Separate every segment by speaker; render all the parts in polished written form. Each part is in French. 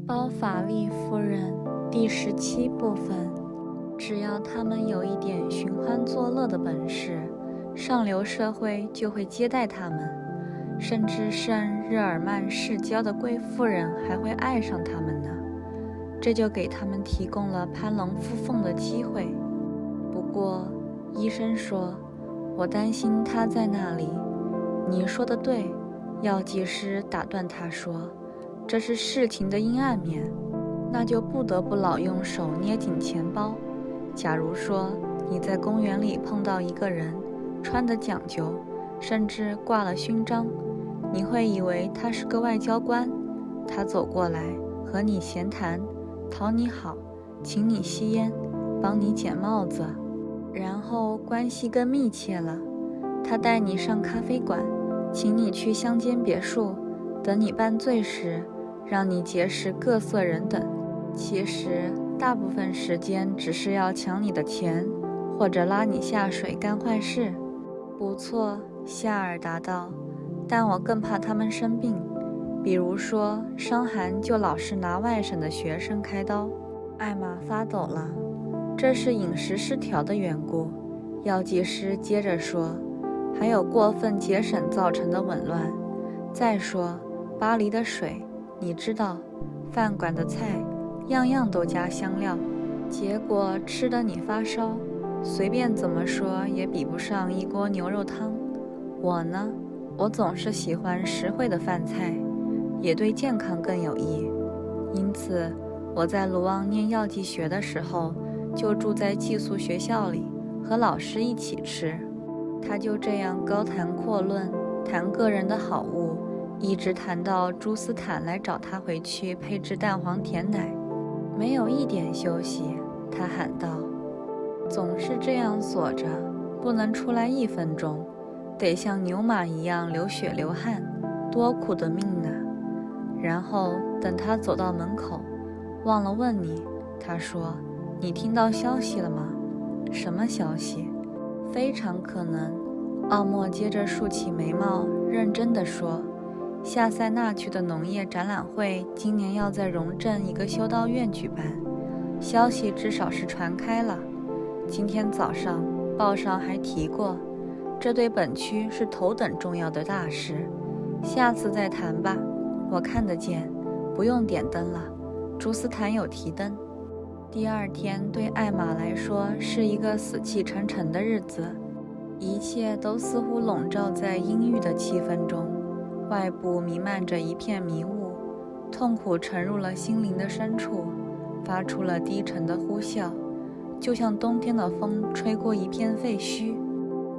Speaker 1: 包法利夫人第17部分。只要他们有一点寻欢作乐的本事，上流社会就会接待他们，甚至圣日耳曼市郊的贵妇人还会爱上他们呢。这就给他们提供了攀龙附凤的机会。不过，医生说，我担心他在那里。你说的对，药剂师打断他说，这是事情的阴暗面，那就不得不老用手捏紧钱包。假如说你在公园里碰到一个人，穿得讲究，甚至挂了勋章，你会以为他是个外交官。他走过来和你闲谈，讨你好，请你吸烟，帮你捡帽子，然后关系更密切了。他带你上咖啡馆，请你去乡间别墅，等你办醉时，让你结识各色人等。其实大部分时间只是要抢你的钱，或者拉你下水干坏事。不错，夏尔答道，但我更怕他们生病，比如说伤寒就老是拿外省的学生开刀。艾玛发抖了，这是饮食失调的缘故。药剂师接着说，还有过分节省造成的紊乱。再说巴黎的水，你知道，饭馆的菜样样都加香料，结果吃得你发烧，随便怎么说也比不上一锅牛肉汤。我呢，我总是喜欢实惠的饭菜，也对健康更有益。因此我在卢旺念药剂学的时候，就住在寄宿学校里，和老师一起吃。他就这样高谈阔论，谈个人的好恶，一直谈到朱斯坦来找他回去配制蛋黄甜奶，没有一点休息。他喊道，总是这样锁着，不能出来1分钟，得像牛马一样流血流汗，多苦的命呢。然后等他走到门口，忘了问你，他说，你听到消息了吗？什么消息？非常可能。奥莫接着竖起眉毛，认真地说，夏塞纳区的农业展览会今年要在荣镇一个修道院举办，消息至少是传开了。今天早上报上还提过，这对本区是头等重要的大事。下次再谈吧，我看得见，不用点灯了，朱斯坦有提灯。第2天对艾玛来说是一个死气沉沉的日子，一切都似乎笼罩在阴郁的气氛中，外部弥漫着一片迷雾，痛苦沉入了心灵的深处，发出了低沉的呼啸，就像冬天的风吹过一片废墟。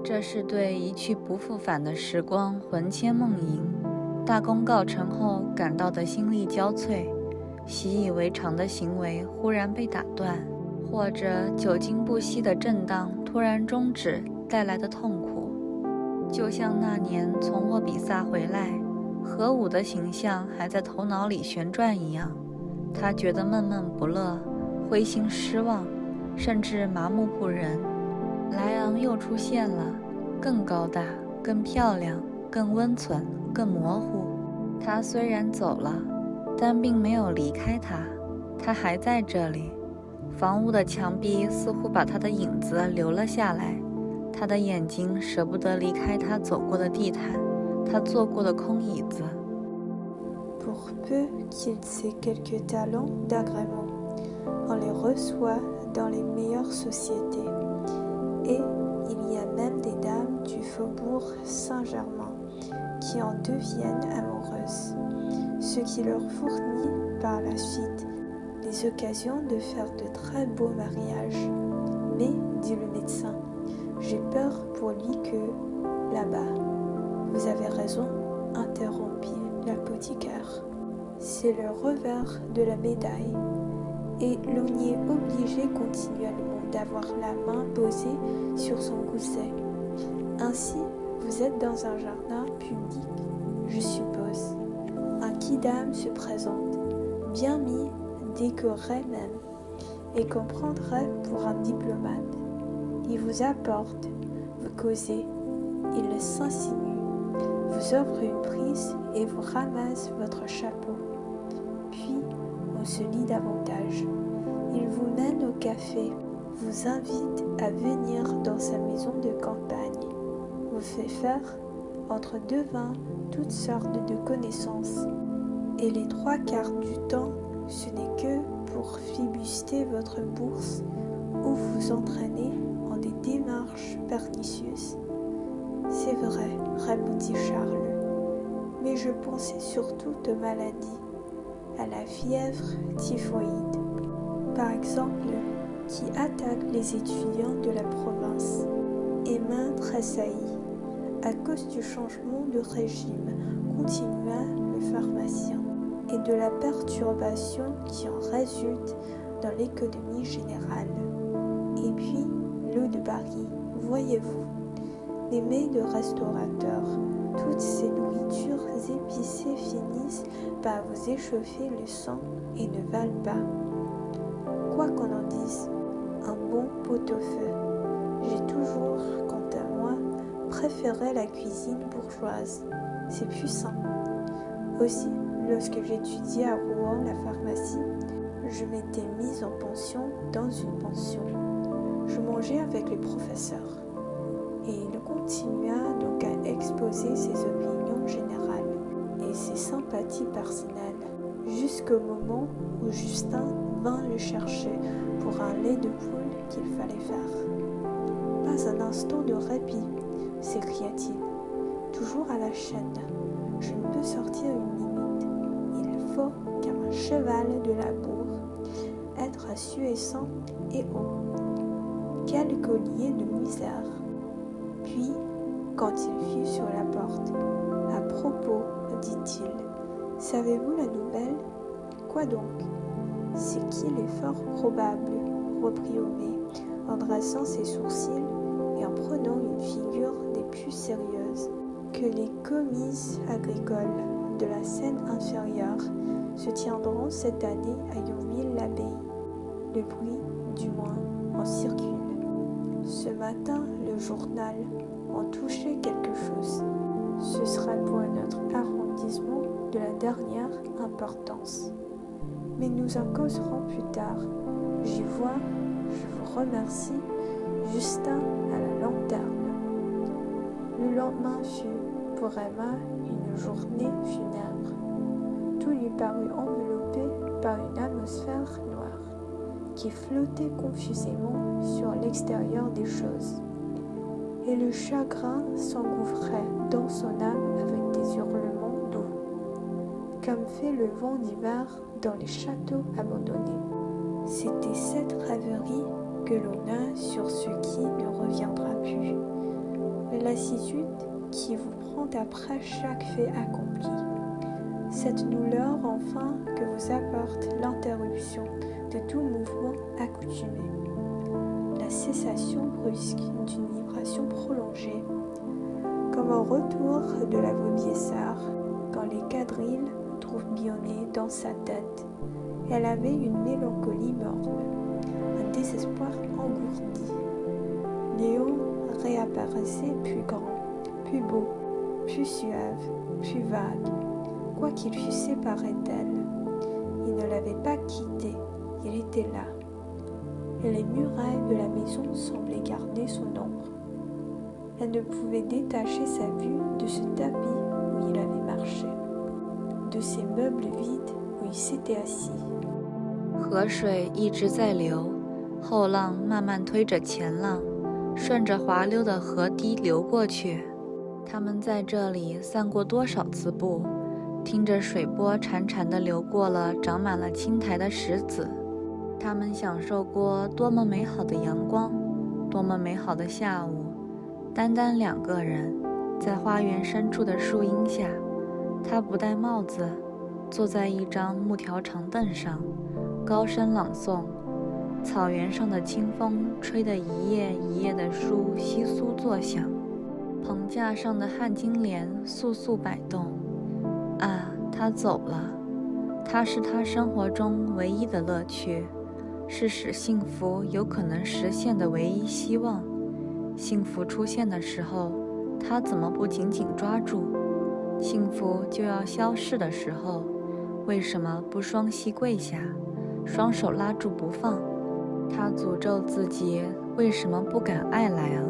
Speaker 1: 这是对一去不复返的时光魂牵梦萦，大功告成后感到的心力交瘁，习以为常的行为忽然被打断，或者久经不息的震荡突然终止带来的痛苦。就像那年从沃比萨回来，核武的形象还在头脑里旋转一样，他觉得闷闷不乐，灰心失望，甚至麻木不仁。莱昂又出现了，更高大，更漂亮，更温存，更模糊。他虽然走了，但并没有离开他，他还在这里。房屋的墙壁似乎把他的影子留了下来，他的眼睛舍不得离开他走过的地毯，他坐过的空椅子。
Speaker 2: Pour peu qu'il ait quelques talents d'agrément, on les reçoit dans les meilleures sociétés. Et il y a même des dames du faubourg Saint-Germain qui en deviennent amoureuses, ce qui leur fournit par la suite les occasions de faire de très beaux mariages. Mais, dit le médecin, j'ai peur pour lui que, là-bas, vous avez raison, interrompit l'apothicaire. C'est le revers de la médaille, et l'on y est obligé continuellement d'avoir la main posée sur son gousset. Ainsi, vous êtes dans un jardin public, je suppose. Un quidam se présente, bien mis, décoré même, et qu'on prendrait pour un diplomate. Il vous apporte, vous causez, il s'insinue, vous offre une prise et vous ramasse votre chapeau. Puis, on se lie davantage. Il vous mène au café, vous invite à venir dans sa maison de campagne, vous fait faire, entre deux vins, toutes sortes de connaissances. Et les 3/4 du temps, ce n'est que pour flibuster votre bourse ou vous entraîner en des démarches pernicieuses. C'est vrai, répondit Charles, mais je pensais surtout aux maladies, à la fièvre typhoïde, par exemple, qui attaque les étudiants de la province. Emma tressaillit. À cause du changement de régime, continua le pharmacien, et de la perturbation qui en résulte dans l'économie générale. Et puis, l'eau de Paris, voyez-vous, les mets de restaurateurs, toutes ces nourritures épicées finissent par vous échauffer le sang et ne valent pas. Quoi qu'on en dise, un bon pot-au-feu. J'ai toujours, quant à moi, préféré la cuisine bourgeoise. C'est plus sain. Aussi, lorsque j'étudiais à Rouen la pharmacie, je m'étais mise en pension dans une pension. Je mangeais avec les professeurs. Et il continua donc à exposer ses opinions générales et ses sympathies personnelles, jusqu'au moment où Justin vint le chercher pour un lait de poule qu'il fallait faire. Pas un instant de répit, s'écria-t-il, toujours à la chaîne. Je ne peux sortir une minute. Il faut, comme un cheval de la bourre, être suissant et haut. Quel collier de misère! Puis, quand il fut sur la porte, « À propos, dit-il, savez-vous la nouvelle? Quoi donc? C'est qu'il est fort probable, reprit Homais, en dressant ses sourcils et en prenant une figure des plus sérieuses, que les comices agricoles de la Seine inférieure se tiendront cette année à Yonville-l'Abbaye. Le bruit, du moins, en circule. Ce matin, le journal en touchait quelque chose. Ce sera pour notre arrondissement de la dernière importance. Mais nous en causerons plus tard. J'y vois, je vous remercie, Justin à la lanterne. Le lendemain fut, pour Emma, une journée funèbre. Tout lui parut enveloppé par une atmosphère noire qui flottait confusément sur l'extérieur des choses. Et le chagrin s'engouffrait dans son âme avec des hurlements doux, comme fait le vent d'hiver dans les châteaux abandonnés. C'était cette rêverie que l'on a sur ce qui ne reviendra plus, la lassitude qui vous prend après chaque fait accompli, cette douleur enfin que vous apporte l'interruption de tout mouvement accoutumé, la cessation brusque d'une vibration prolongée, comme un retour de la vaubyessard quand les quadrilles tourbillonnaient dans sa tête. Elle avait une mélancolie morne, un désespoir engourdi. Léon réapparaissait plus grand, plus beau, plus suave, plus vague, quoiqu'il fût séparé d'elle. Il ne l'avait pas quittée, il était là. Et les murailles de la maison semblaient garder son ombre. Elle ne pouvait détacher sa vue de ce tapis où il avait marché, de ces meubles vides où il s'était assis.
Speaker 1: 河水一直在流，后浪慢慢推着前浪，顺着滑溜的河堤流过去。他们在这里散过多少次步，听着水波潺潺地流过了长满了青苔的石子。他们享受过多么美好的阳光，多么美好的下午，单单2个人，在花园深处的树荫下，他不戴帽子，坐在一张木条长凳上，高声朗诵。草原上的清风吹得一叶一叶的树窸窣作响，棚架上的旱金莲簌簌摆动。啊，他走了，他是他生活中唯一的乐趣，是使幸福有可能实现的唯一希望。幸福出现的时候，他怎么不紧紧抓住？幸福就要消逝的时候，为什么不双膝跪下，双手拉住不放？他诅咒自己为什么不敢爱莱昂？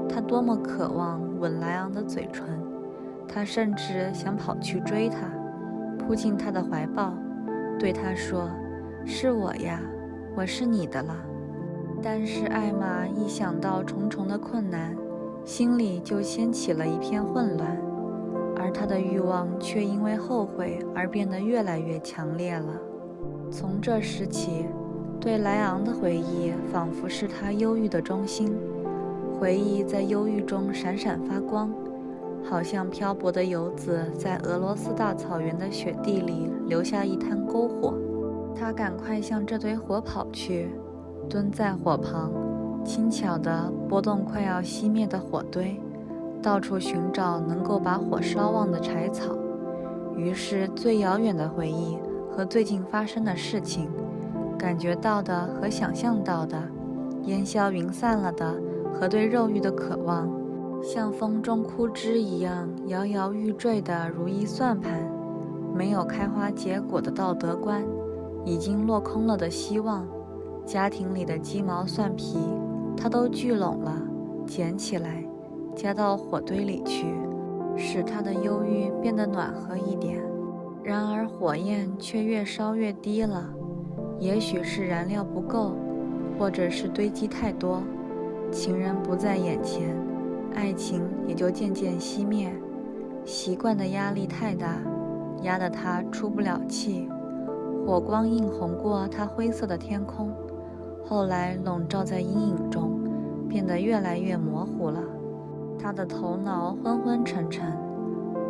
Speaker 1: 他多么渴望吻莱昂的嘴唇，他甚至想跑去追他，扑进他的怀抱，对他说：“是我呀，我是你的了。”但是艾玛一想到重重的困难，心里就掀起了一片混乱，而她的欲望却因为后悔而变得越来越强烈了。从这时起，对莱昂的回忆仿佛是她忧郁的中心，回忆在忧郁中闪闪发光，好像漂泊的游子在俄罗斯大草原的雪地里留下一滩篝火。他赶快向这堆火跑去，蹲在火旁，轻巧地拨动快要熄灭的火堆，到处寻找能够把火烧旺的柴草。于是最遥远的回忆和最近发生的事情，感觉到的和想象到的，烟消云散了的和对肉欲的渴望，像风中枯枝一样摇摇欲坠的如意算盘，没有开花结果的道德观，已经落空了的希望，家庭里的鸡毛蒜皮，他都聚拢了，捡起来，加到火堆里去，使他的忧郁变得暖和一点。然而火焰却越烧越低了，也许是燃料不够，或者是堆积太多，情人不在眼前，爱情也就渐渐熄灭。习惯的压力太大，压得他出不了气，火光映红过他灰色的天空，后来笼罩在阴影中，变得越来越模糊了。他的头脑昏昏沉沉，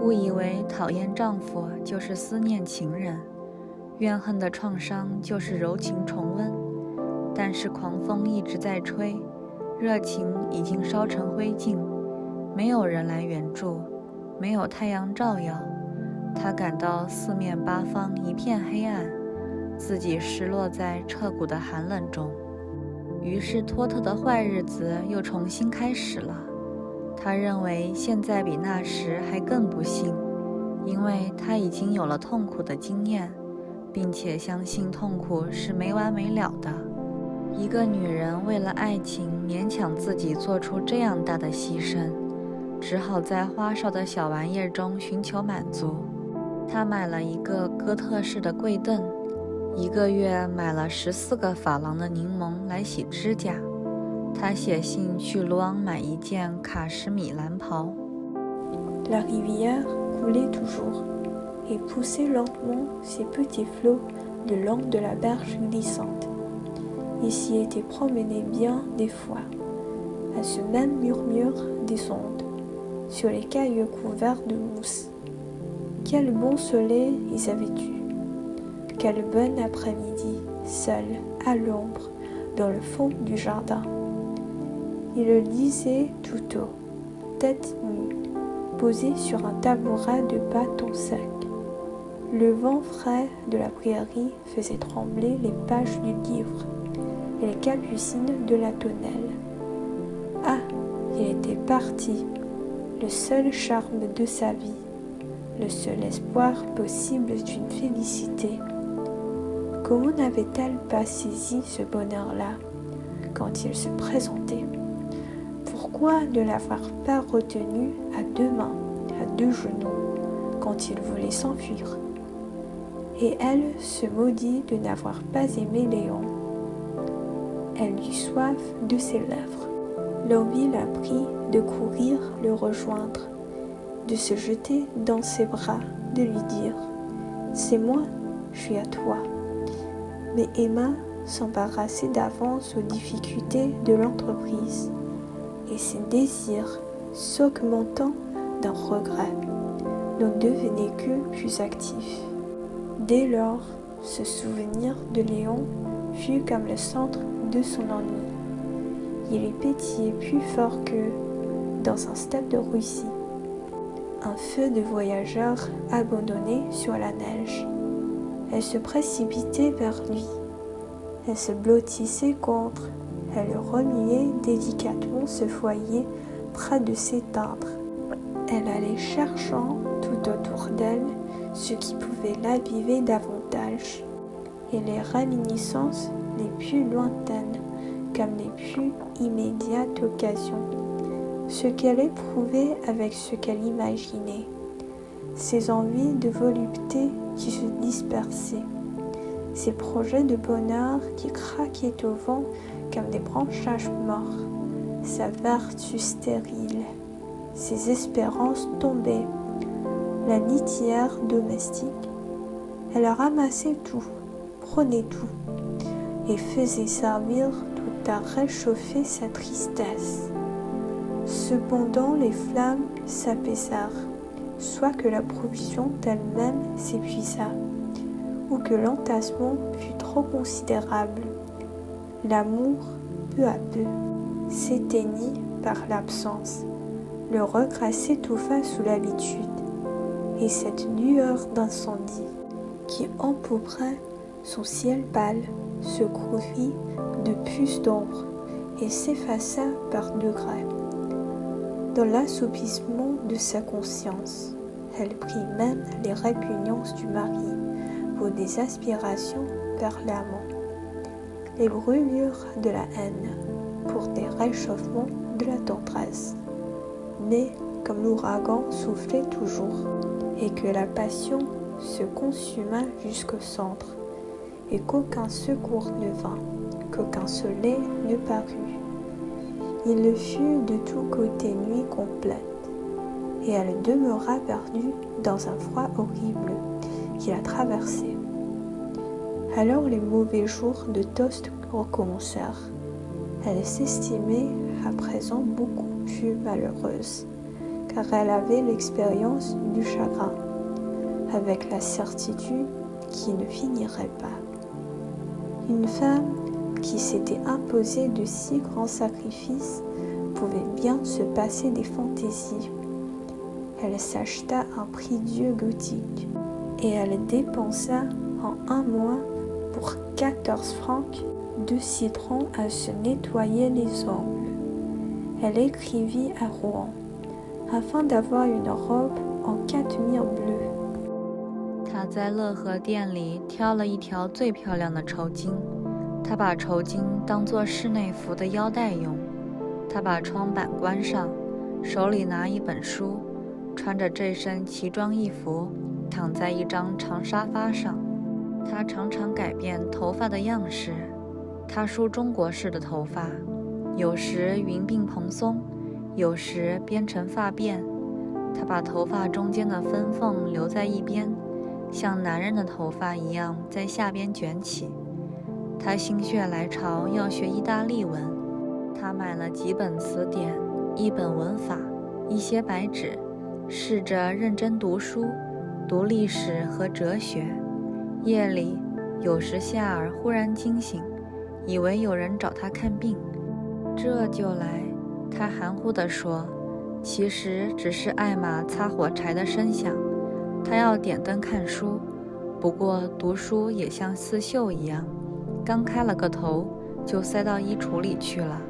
Speaker 1: 误以为讨厌丈夫就是思念情人，怨恨的创伤就是柔情重温。但是狂风一直在吹，热情已经烧成灰烬，没有人来援助，没有太阳照耀，他感到四面八方一片黑暗，自己失落在彻骨的寒冷中。于是托特的坏日子又重新开始了。他认为现在比那时还更不幸，因为他已经有了痛苦的经验，并且相信痛苦是没完没了的。一个女人为了爱情勉强自己做出这样大的牺牲，只好在花哨的小玩意中寻求满足。她买了一个哥特式的柜凳，1个月买了14个法郎的柠檬来洗指甲。他写信去卢昂买一件卡什米蓝袍。
Speaker 2: La rivière coulait toujours et poussait lentement ses petits flots le long de la berge glissante. Il s'y était promené bien des fois, à ce même murmure des ondes, sur les cailloux couverts de mousse. Quel bon soleil ils avaient eu! Quel bon après-midi, seul, à l'ombre, dans le fond du jardin.Il le lisait tout haut, tête nue, posé sur un tabouret de bâton sec. Le vent frais de la prairie faisait trembler les pages du livre et les capucines de la tonnelle. Ah, il était parti, le seul charme de sa vie, le seul espoir possible d'une félicité. Comment n'avait-elle pas saisi ce bonheur-là quand il se présentait?Pourquoi ne l'avoir pas retenu à 2 mains, à 2 genoux, quand il voulait s'enfuir? Et elle se maudit de n'avoir pas aimé Léon. Elle eut soif de ses lèvres. L'envie la prit de courir le rejoindre, de se jeter dans ses bras, de lui dire « C'est moi, je suis à toi ». Mais Emma s'embarrassait d'avance aux difficultés de l'entreprise.Et ses désirs, s'augmentant d'un regret, n'en devenaient que plus actifs. Dès lors, ce souvenir de Léon fut comme le centre de son ennui. Il y pétillait plus fort que, dans un steppe de Russie, un feu de voyageur abandonné sur la neige. Elle se précipitait vers lui. Elle se blottissait contre.Elle remuait délicatement ce foyer près de s'éteindre. Elle allait cherchant tout autour d'elle ce qui pouvait l'aviver davantage, et les réminiscences les plus lointaines comme les plus immédiates occasions, ce qu'elle éprouvait avec ce qu'elle imaginait, ses envies de volupté qui se dispersaient, ses projets de bonheur qui craquaient au vent comme des branchages morts, sa vertu stérile, ses espérances tombaient, la litière domestique. Elle ramassait tout, prenait tout, et faisait servir tout à réchauffer sa tristesse. Cependant les flammes s'apaisèrent, soit que la provision elle-même s'épuisa, ou que l'entassement fut trop considérable. L'amour, peu à peu, s'éteignit par l'absence. Le regret s'étouffa sous l'habitude, et cette lueur d'incendie qui empourprait son ciel pâle se couvrit de puces d'ombre et s'effaça par degrés. Dans l'assoupissement de sa conscience, elle prit même les répugnances du mari pour des aspirations vers l'amant, les brûlures de la haine pour des réchauffements de la tendresse. Mais comme l'ouragan soufflait toujours, et que la passion se consuma jusqu'au centre, et qu'aucun secours ne vint, qu'aucun soleil ne parut. Il le fut de tous côtés nuit complète, et elle demeura perdue dans un froid horrible qui la traversait. Alors les mauvais jours de Tost recommencèrent. Elle s'estimait à présent beaucoup plus malheureuse, car elle avait l'expérience du chagrin, avec la certitude qui ne finirait pas. Une femme qui s'était imposée de si grands sacrifices pouvait bien se passer des fantaisies. Elle s'acheta un prie-dieu gothique, et elle dépensa en un mois pour 14 francs 2 citrons à se nettoyer les ongles. Elle écrivit à Rouen, afin d'avoir une robe en 4000 bleus。
Speaker 1: 她在乐和店里挑了一条最漂亮的绸巾，她把绸巾当作室内服的腰带用。她把窗板关上，手里拿一本书，穿着这身奇装异服，躺在一张长沙发上。她常常改变头发的样式，她梳中国式的头发，有时云鬓蓬松，有时编成发辫。她把头发中间的分缝留在一边，像男人的头发一样在下边卷起。她心血来潮要学意大利文，她买了几本词典，一本文法，一些白纸，试着认真读书，读历史和哲学。夜里，有时夏尔忽然惊醒，以为有人找他看病。这就来，他含糊地说，其实只是艾玛擦火柴的声响。他要点灯看书，不过读书也像刺绣一样，刚开了个头就塞到衣橱里去了。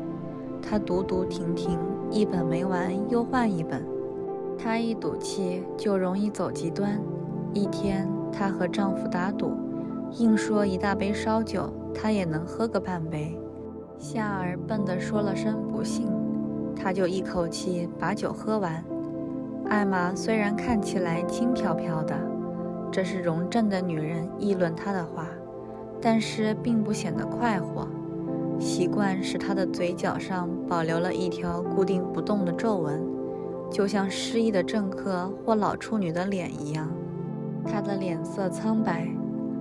Speaker 1: 他读读停停，一本没完又换一本。他一赌气就容易走极端。一天，她和丈夫打赌，硬说一大杯烧酒，她也能喝个半杯。夏尔笨地说了声不信，她就一口气把酒喝完。艾玛虽然看起来轻飘飘的，这是容正的女人议论她的话，但是并不显得快活。习惯使她的嘴角上保留了一条固定不动的皱纹，就像失忆的政客或老处女的脸一样。她的脸色苍白，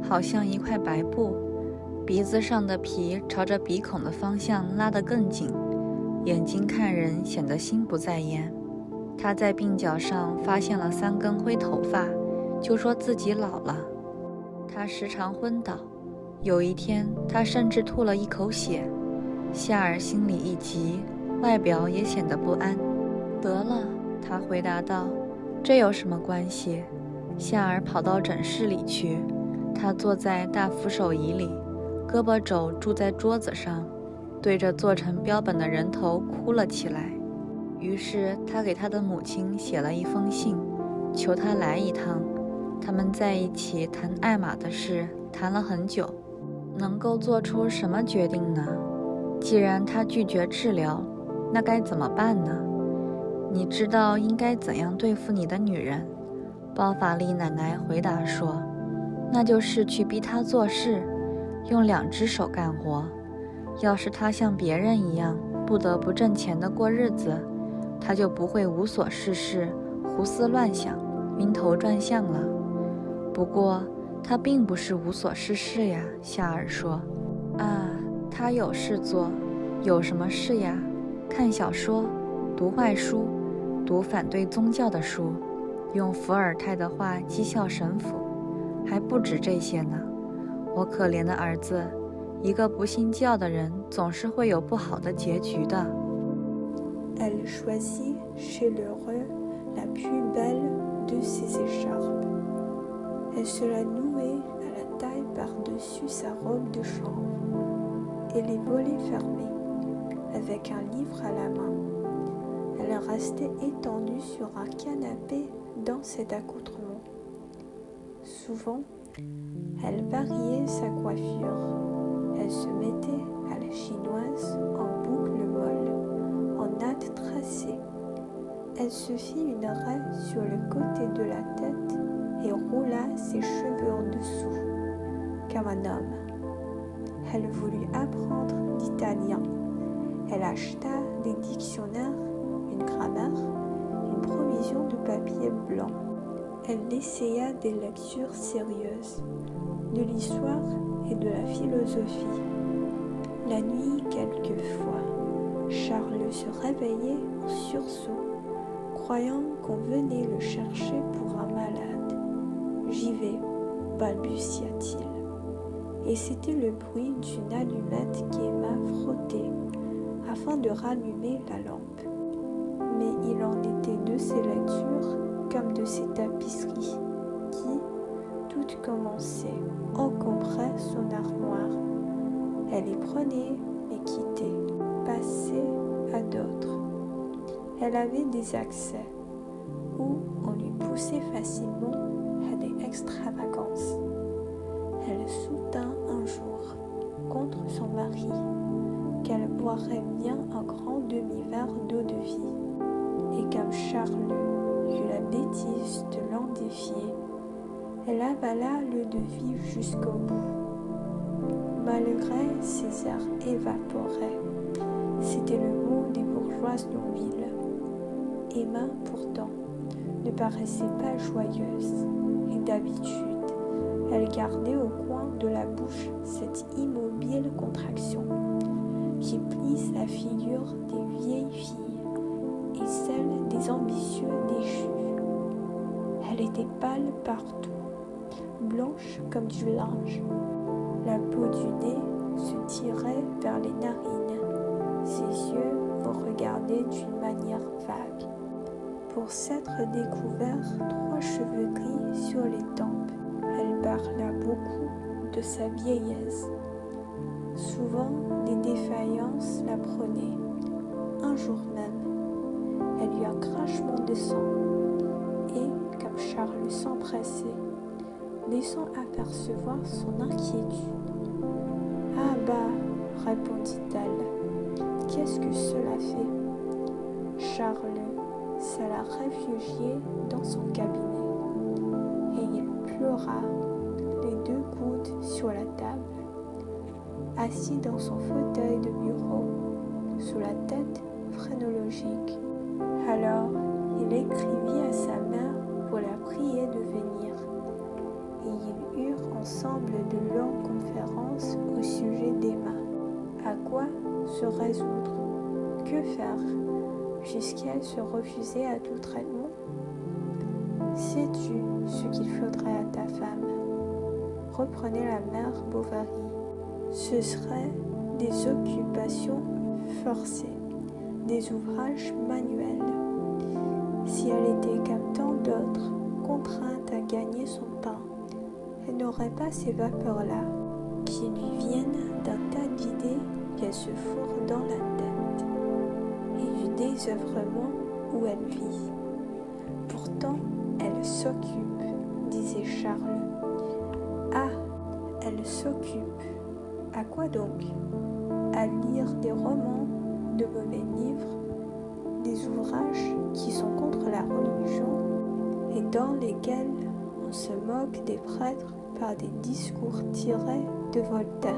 Speaker 1: 好像一块白布，鼻子上的皮朝着鼻孔的方向拉得更紧，眼睛看人显得心不在焉。她在鬓角上发现了3根灰头发，就说自己老了。她时常昏倒，有一天她甚至吐了一口血。夏尔心里一急，外表也显得不安。得了，她回答道，这有什么关系？夏尔跑到诊室里去，他坐在大扶手椅里，胳膊肘住在桌子上，对着做成标本的人头哭了起来。于是他给他的母亲写了一封信，求他来一趟，他们在一起谈艾玛的事，谈了很久。能够做出什么决定呢？既然他拒绝治疗，那该怎么办呢？你知道应该怎样对付你的女人？包法利奶奶回答说，那就是去逼她做事，用2只手干活。要是她像别人一样不得不挣钱的过日子，她就不会无所事事，胡思乱想，晕头转向了。不过她并不是无所事事呀，夏尔说。啊，她有事做。有什么事呀？看小说，读坏书，读反对宗教的书，用伏尔泰的话讥笑神父，还不止这些呢。我可怜的儿子，一个不信教的人总是会有不好的结局的。
Speaker 2: Elle choisit chez le roi la plus belle de ses écharpes. Elle se la nouait à la taille par-dessus sa robe de chambre, et les volets fermés, avec un livre à la main. Elle restait étendue sur un canapé dans cet accoutrement. Souvent, elle variait sa coiffure. Elle se mettait à la chinoise en boucle molle, en natte tracée. Elle se fit une raie sur le côté de la tête et roula ses cheveux en dessous, comme un homme. Elle voulut apprendre l'italien. Elle acheta des dictionnaires, une grammaire, une provision de papier blanc. Elle essaya des lectures sérieuses, de l'histoire et de la philosophie. La nuit, quelquefois, Charles se réveillait en sursaut, croyant qu'on venait le chercher pour un malade. « J'y vais », balbutia-t-il. Et c'était le bruit d'une allumette qu'Emma frottait afin de rallumer la lampe. Mais il en était de ses lectures comme de ses tapisseries qui, toutes commencées, encombraient son armoire. Elle les prenait et quittait, passait à d'autres. Elle avait des accès où on lui poussait facilement à des extravagances. Elle soutint un jour contre son mari qu'elle boirait bien un grand demi-verre d'eau de vie. Et comme Charles eut la bêtise de l'en défier, elle avala l'eau de vie jusqu'au bout. Malgré ses airs évaporés, c'était le mot des bourgeoises d'Onville. Emma, pourtant, ne paraissait pas joyeuse, et d'habitude, elle gardait au coin de la bouche cette immobile contraction qui plisse la figure des vieilles filles et celle des ambitieux déchus. Elle était pâle partout, blanche comme du linge. La peau du nez se tirait vers les narines. Ses yeux vous regardaient d'une manière vague. Pour s'être découvert 3 cheveux gris sur les tempes, elle parla beaucoup de sa vieillesse. Souvent, des défaillances la prenaient. Un jour même, elle eut un crachement de sang. Et, comme Charles s'empressait, laissant apercevoir son inquiétude. « Ah bah, répondit-elle, qu'est-ce que cela fait ?» Charles s'alla réfugier dans son cabinet et il pleura, les 2 coudes sur la table. Assis dans son fauteuil de bureau, sous la tête phrénologique. Alors, il écrivit à sa mère pour la prier de venir. Et ils eurent ensemble de longues conférences au sujet d'Emma. À quoi se résoudre? Que faire, puisqu'elle se refusait à tout traitement? Sais-tu ce qu'il faudrait à ta femme? Reprenait la mère Bovary. Ce seraient des occupations forcées, des ouvrages manuels. Si elle était comme tant d'autres, contrainte à gagner son pain, elle n'aurait pas ces vapeurs-là qui lui viennent d'un tas d'idées qu'elle se fourre dans la tête et du désœuvrement où elle vit. Pourtant, elle s'occupe, disait Charles. Ah, elle s'occupe. À quoi donc? À lire des romans, de mauvais livres, des ouvrages qui sont contre la religion et dans lesquels on se moque des prêtres par des discours tirés de Voltaire.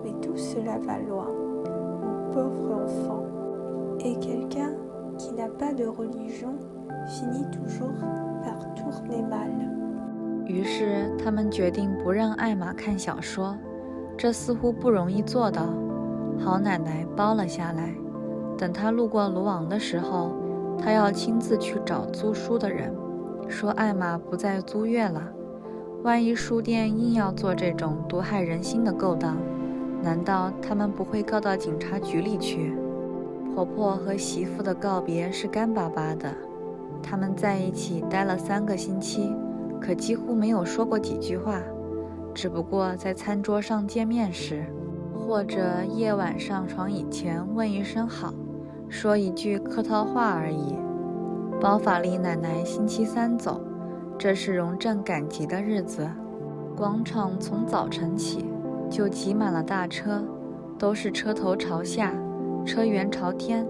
Speaker 2: Mais tout cela va loin, mon pauvre enfant. Et quelqu'un qui n'a pas de religion finit toujours par tourner mal.
Speaker 1: 于是他们决定不让艾玛看小说，这似乎不容易做到。好奶奶包了下来，等她路过卢昂的时候，她要亲自去找租书的人，说艾玛不再租阅了。万一书店硬要做这种毒害人心的勾当，难道他们不会告到警察局里去？婆婆和媳妇的告别是干巴巴的，他们在一起待了3个星期，可几乎没有说过几句话，只不过在餐桌上见面时，或者夜晚上床以前问一声好，说一句客套话而已。包法利奶奶星期3走，这是荣正赶集的日子，广场从早晨起就挤满了大车，都是车头朝下，车辕朝天，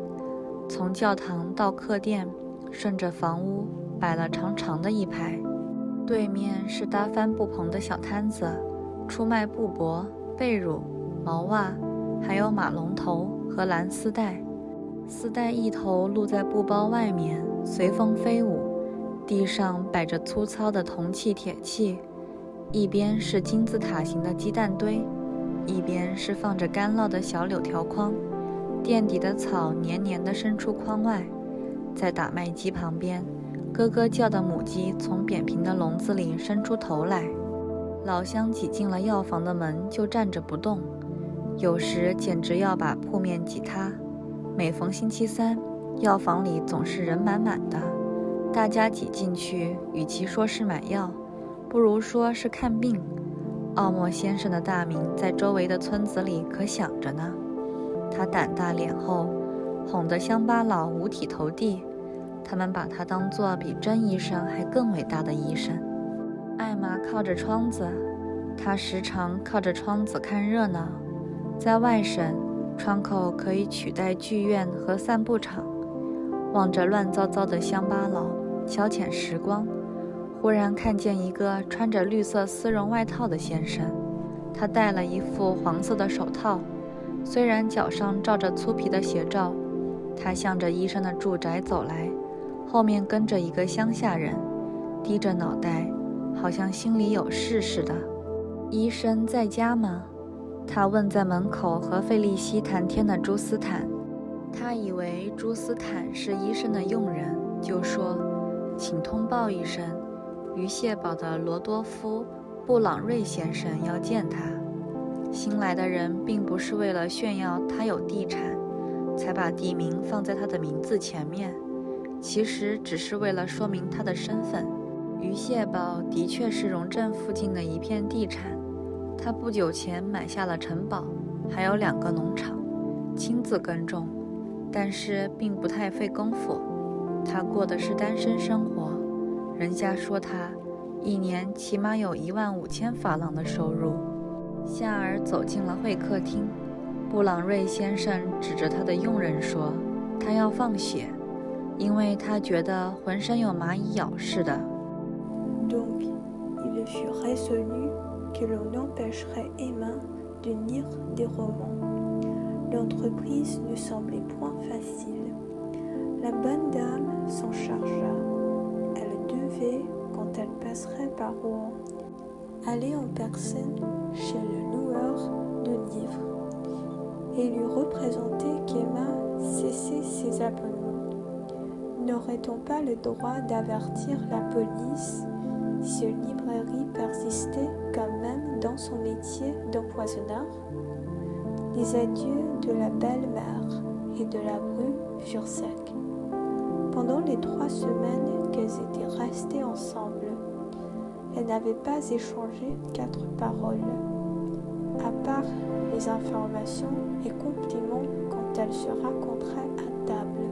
Speaker 1: 从教堂到客店，顺着房屋摆了长长的一排。对面是搭帆布棚的小摊子，出卖布帛、被褥、毛袜，还有马龙头和蓝丝带。丝带一头露在布包外面，随风飞舞。地上摆着粗糙的铜器、铁器，一边是金字塔形的鸡蛋堆，一边是放着干酪的小柳条筐。垫底的草黏黏地伸出筐外，在打麦机旁边，咯咯叫的母鸡从扁平的笼子里伸出头来。老乡挤进了药房的门就站着不动，有时简直要把铺面挤塌。每逢星期3，药房里总是人满满的，大家挤进去，与其说是买药，不如说是看病。奥莫先生的大名在周围的村子里可响着呢。他胆大脸厚，哄得乡巴佬五体投地，他们把他当作比真医生还更伟大的医生。艾玛靠着窗子，她时常靠着窗子看热闹。在外省，窗口可以取代剧院和散步场。望着乱糟糟的乡巴佬消遣时光，忽然看见一个穿着绿色丝绒外套的先生，他戴了一副黄色的手套，虽然脚上罩着粗皮的鞋罩。他向着医生的住宅走来，后面跟着一个乡下人，低着脑袋，好像心里有事似的。医生在家吗？他问在门口和费利西谈天的朱斯坦。他以为朱斯坦是医生的佣人，就说：“请通报一声，鱼蟹堡的罗多夫·布朗瑞先生要见他。”新来的人并不是为了炫耀他有地产，才把地名放在他的名字前面，其实只是为了说明他的身份。鱼蟹堡的确是荣镇附近的一片地产，他不久前买下了城堡，还有2个农场，亲自耕种，但是并不太费功夫。他过的是单身生活，人家说他一年起码有15000法郎的收入。夏尔走进了会客厅，布朗瑞先生指着他的佣人说：“他要放血，因为他觉得浑身有蚂蚁咬似的。”
Speaker 2: Donc, il fut résolu que l'on empêcherait Emma de lire des romans. L'entreprise ne semblait point facile. La bonne dame s'en chargea. Elle devait, quand elle passerait par Rouen, aller en personne chez le loueur de livres et lui représenter qu'Emma cessait ses abonnements. N'aurait-on pas le droit d'avertir la police si une librairie persistait quand même dans son métier d'empoisonneur? Les adieux de la belle-mère et de la rue furent secs. Pendant les 3 semaines qu'elles étaient restées ensemble, elles n'avaient pas échangé 4 paroles, à part les informations et compliments quand elles se rencontraient à table.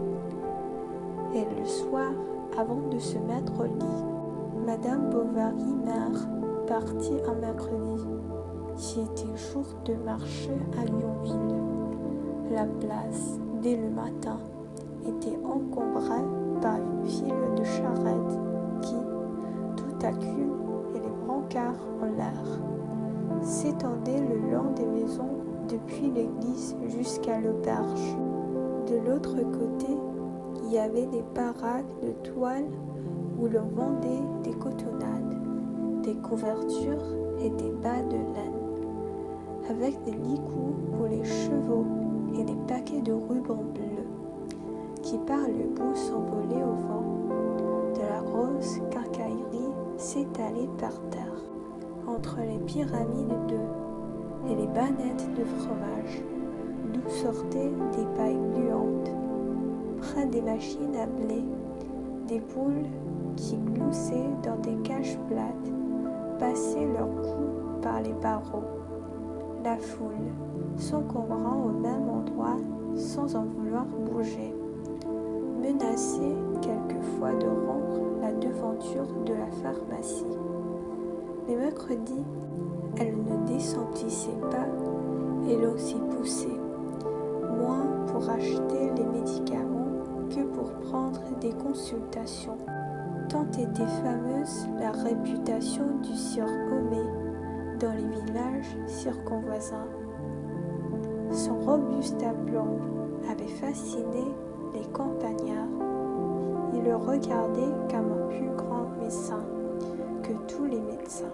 Speaker 2: Et le soir, avant de se mettre au lit, Madame Bovary meurt, partie un mercredi, qui était jour de marché à Yonville. La place, dès le matin, était encombrée par une file de charrettes qui, tout à cul et les brancards en l'air, s'étendait le long des maisons depuis l'église jusqu'à l'auberge. De l'autre côté, il y avait des baraques de toile où l'on vendait des cotonnades, des couvertures et des bas de laine, avec des licous pour les chevaux et des paquets de rubans bleus qui par le bout s'envolaient au vent. De la grosse quincaillerie s'étalait par terre, entre les pyramides d'œufs et les bannettes de fromage, d'où sortaient des pailles gluantes. Près des machines à blé, des poules qui gloussaient dans des cages plates passaient leur cou par les barreaux. La foule, s'encombrant au même endroit sans en vouloir bouger, menaçait quelquefois de rompre la devanture de la pharmacie. Les mercredis, elle ne descendissait pas et l'on s'y poussait, moins pour acheter les médicaments que pour prendre des consultations. Tant était fameuse la réputation du sieur Homais dans les villages circonvoisins. Son robuste aplomb avait fasciné les campagnards. Ils le regardaient comme un plus grand médecin que tous les médecins.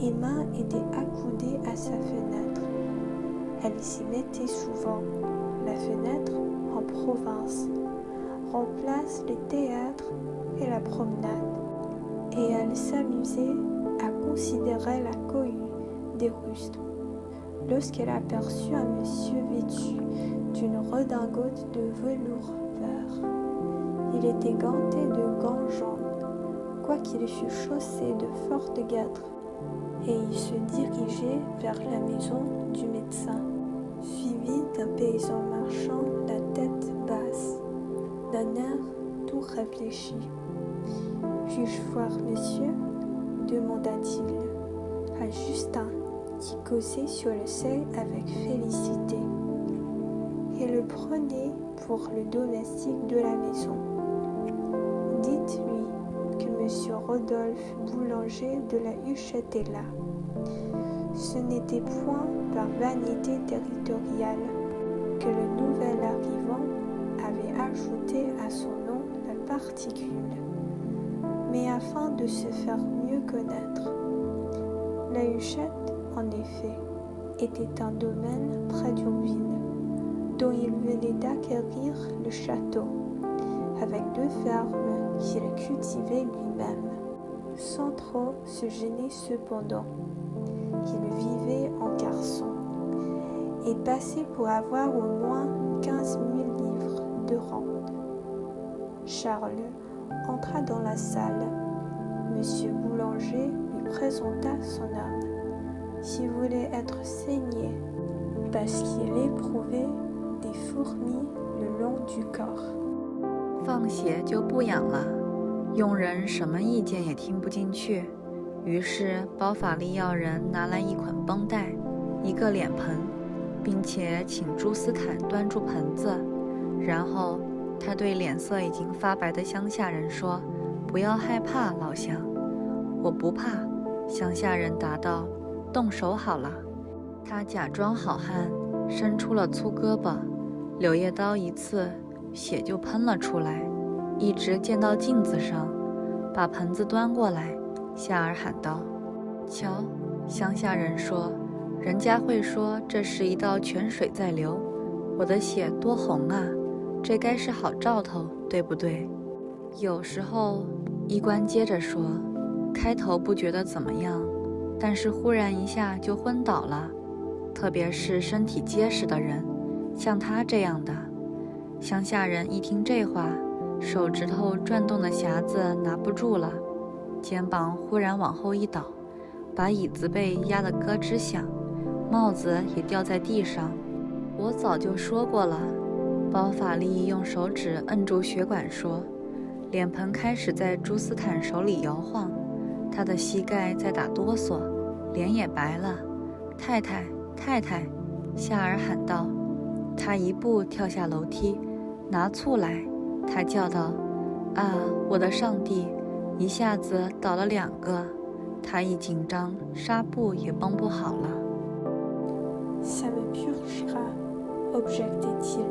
Speaker 2: Emma était accoudée à sa fenêtre. Elle s'y mettait souvent. La fenêtre, en province, remplace les théâtres et la promenade, et elle s'amusait à considérer la cohue des rustres lorsqu'elle aperçut un monsieur vêtu d'une redingote de velours vert. Il était ganté de gants jaunes, quoiqu'il fût chaussé de fortes guêtres, et il se dirigeait vers la maison du médecin, suivi d'un paysan marchand la tête basse, d'un air tout réfléchi. « Puis-je voir monsieur ?» demanda-t-il à Justin, qui causait sur le seuil avec Félicité, et le prenait pour le domestique de la maison. « Dites-lui que monsieur Rodolphe Boulanger de la Huchette est là. » Ce n'était point par vanité territoriale que le nouvel arrivant avait ajouté à son nom la particule, mais afin de se faire mieux connaître. La Huchette, en effet, était un domaine près d'Yonville, dont il venait d'acquérir le château, avec 2 fermes qu'il cultivait lui-même, sans trop se gêner cependant. Il vivait en garçon et passait pour avoir au moins 15 000 livres de rente. Charles entra dans la salle. Monsieur Boulanger lui présenta son homme, qui voulait être saigné parce qu'il éprouvait des fourmis le long du corps.
Speaker 1: 放血就不痒了，佣人什么意见也听不进去。于是包法利要人拿来一捆绷带，一个脸盆，并且请朱斯坦端住盆子。然后他对脸色已经发白的乡下人说：“不要害怕，老乡。”“我不怕。”乡下人答道，“动手好了。”他假装好汉，伸出了粗胳膊，柳叶刀一刺，血就喷了出来，一直溅到镜子上，把盆子端过来。夏尔喊道：“瞧！”乡下人说：“人家会说这是一道泉水在流，我的血多红啊！这该是好兆头，对不对？”有时候，医官接着说，开头不觉得怎么样，但是忽然一下就昏倒了，特别是身体结实的人，像他这样的。乡下人一听这话，手指头转动的匣子拿不住了，肩膀忽然往后一倒，把椅子背压得咯吱响，帽子也掉在地上。我早就说过了，包法利用手指摁住血管说：“脸盆开始在朱斯坦手里摇晃，他的膝盖在打哆嗦，脸也白了。太太，太太，夏尔喊道。他一步跳下楼梯，拿醋来。他叫道：“啊，我的上帝！”一下子倒了2个。他一紧张，纱布也绷不好了。
Speaker 2: Ça me purgera, objectait-il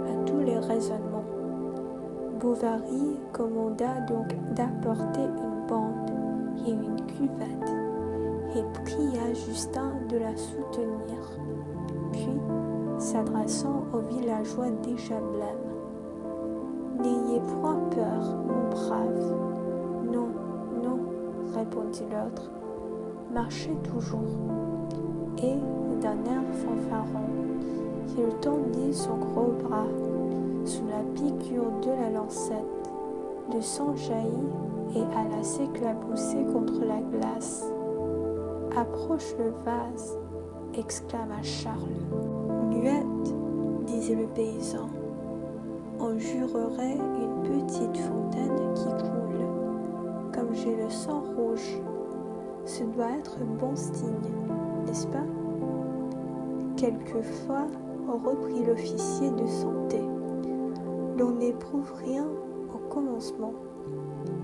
Speaker 2: à tous les raisonnements. Bovary commanda donc d'apporter une bande et une cuvette, et pria Justin de la soutenir. Puis, s'adressant aux villageois déjà blêmes: « N'ayez point peur, mon brave. Non, non, répondit l'autre. Marchez toujours. » Et, d'un air fanfaron, il tendit son gros bras. Sous la piqûre de la lancette, le sang jaillit et alla s'éclabousser contre la glace. « Approche le vase !» exclama Charles. « Muette !» disait le paysan. « On jurerait une petite fontaine qui coule. Comme j'ai le sang rouge, ce doit être bon signe, n'est-ce pas ?» Quelquefois, reprit l'officier de santé, l'on n'éprouve rien au commencement,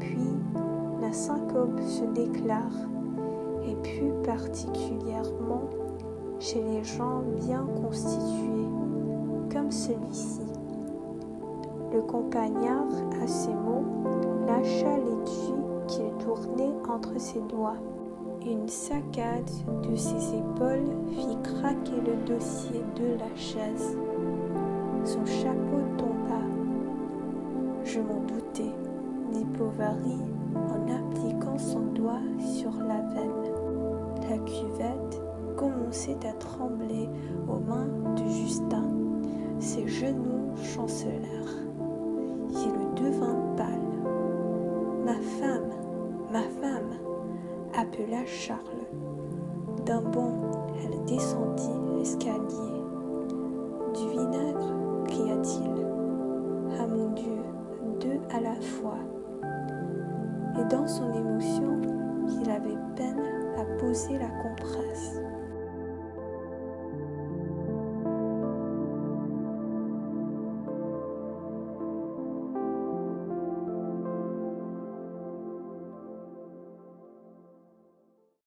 Speaker 2: puis la syncope se déclare, et plus particulièrement chez les gens bien constitués, comme celui-ci. Le campagnard, à ces mots, lâcha l'étui qu'il tournait entre ses doigts. Une saccade de ses épaules fit craquer le dossier de la chaise. Son chapeau tomba. « Je m'en doutais, » dit Bovary en appliquant son doigt sur la veine. La cuvette commençait à trembler aux mains de Justin. Ses genoux chancelèrent. Il devint pâle. « Ma femme, ma femme !» appela Charles. D'un bond, elle descendit l'escalier. « Du vinaigre » cria-t-il. « Ah mon Dieu, 2 à la fois !» Et dans son émotion, il avait peine à poser la compresse.